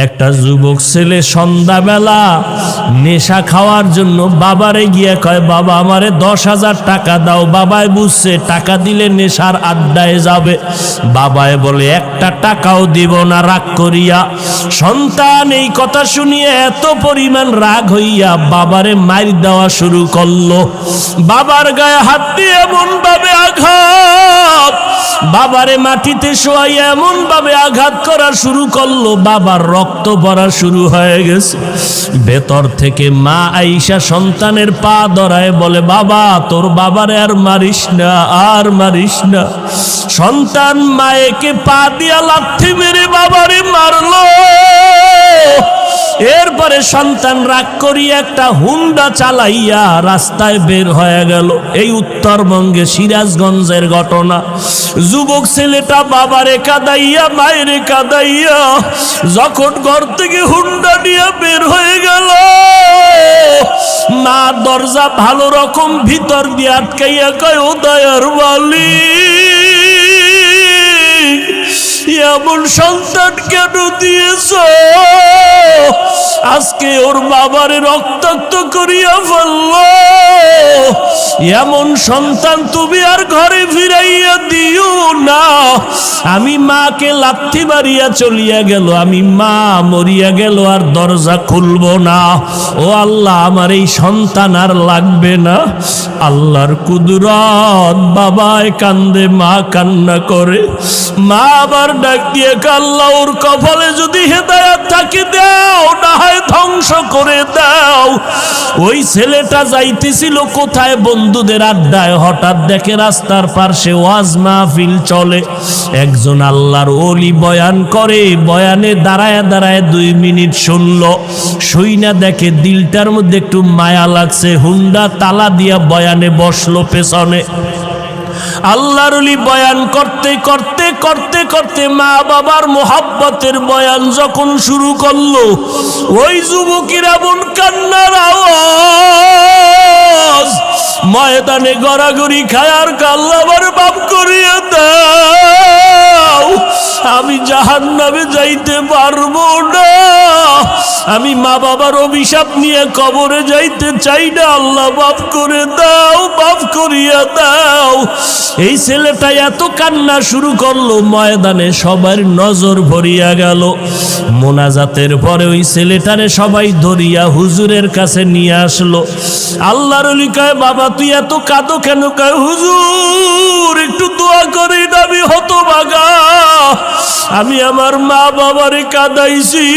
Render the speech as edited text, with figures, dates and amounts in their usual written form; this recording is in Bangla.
একটা যুবক ছেলে সন্ধ্যাবেলা নেশা খাওয়ার জন্য বাবারে গিয়ে কয়, বাবা আমারে 10,000 টাকা দাও। বাবায় বুঝছে টাকা দিলে নেশার আড্ডায় যাবে। বাবায় বলে একটা টাকাও দিব না, রাগ করিয়া। সন্তান এই কথা শুনিয়ে এত পরিমাণ রাগ হইয়া বাবারে মাইর দেওয়া শুরু করলো। বাবার গায়ে হাত দিয়ে এমন ভাবে আঘাত, বাবারে মাটিতে শোয়াইয়া এমন ভাবে আঘাত করা শুরু করলো, বাবার রক্ত পড়া শুরু হয়ে গেছে। ভেতর থেকে মা আইসা সন্তানের পা ধরায় বলে, বাবা তোর বাবারে আর মারিস না, আর মারিস না। সন্তান মায়েকে পা দিয়া লাথি মেরে বাবারে মারলো। এরপরে সন্তান রাগ করিয়া একটা হুন্ডা চালাইয়া রাস্তায় বের হয়ে গেল। এই উত্তরবঙ্গে সিরাজগঞ্জের ঘটনা। যুবক ছেলেটা বাবারে কাঁদাইয়া মায়েরে কাঁদাইয়া যখন ঘর থেকে হুন্ডা নিয়ে বের হয়ে গেল, মা দরজা ভালো রকম ভিতর দিয়ে আটকাইয়া কয়, ও দয়ার মালিক, এমন সন্তান কেন দিয়েছ? আজকে ওর বাবারে রক্তাক্ত করিয়া ফেলল। এমন সন্তান তুমি আর ঘরে ফিরাইয়া দিও না। আমি মাকে লাথি মারিয়া চলিয়া গেল, আমি মা মরিয়া গেল আর দরজা খুলব না। ও আল্লাহ, আমার এই সন্তান আর লাগবে না। আল্লাহর কুদরত, বাবায় কান্দে, মা কান্না করে। মা আবার ডাক দিয়ে, আল্লাহ ওর কপালে যদি হেদায়েত থাকে দাও, না হয় ধ্বংস করে দাও। ওই ছেলেটা যাইতেছিল কোথায়? বন্ধুদের আড্ডায়। হঠাৎ দেখে রাস্তার পাশে ওয়াজ মাহফিল চলে, একজন আল্লাহর ওলি বয়ান করে। বয়ানে দাঁড়ায় দাঁড়ায় 2 মিনিট শুনলো। শুইনা দেখে দিলটার মধ্যে একটু মায়া লাগছে। হুন্ডা তালা দিয়া বয়ানে বসলো পেছনে। আল্লাহর ওলি বয়ান করতে করতে করতে করতে মা বাবার মোহাব্বতের বয়ান যখন শুরু করলো, ওই যুবকের এমন কান্নার আওয়াজ, ময়দানে গড়াগড়ি খায় আর আল্লাহ আমার বাপ করিয়ে দাও, আমি জাহান্নামে যাইতে পারবো না, আমি মা বাবার অভিশাপ নিয়ে কবরে যাইতে চাই না, আল্লাহ মাফ করে দাও, মাফ করিয়া দাও। এই ছেলেটা এত কান্না শুরু করলো, ময়দানে সবার নজর ভরিয়া গেল। মোনাজাতের পরে ওই ছেলেটারে সবাই ধরিয়া হুজুরের কাছে নিয়ে আসলো। আল্লাহর ওলি কয়, বাবা তুই এত কাঁদো কেন? কয়, হুজুর একটু দোয়া করেন, আমি হতভাগা, আমি আমার মা বাবারে কাঁদাইছি।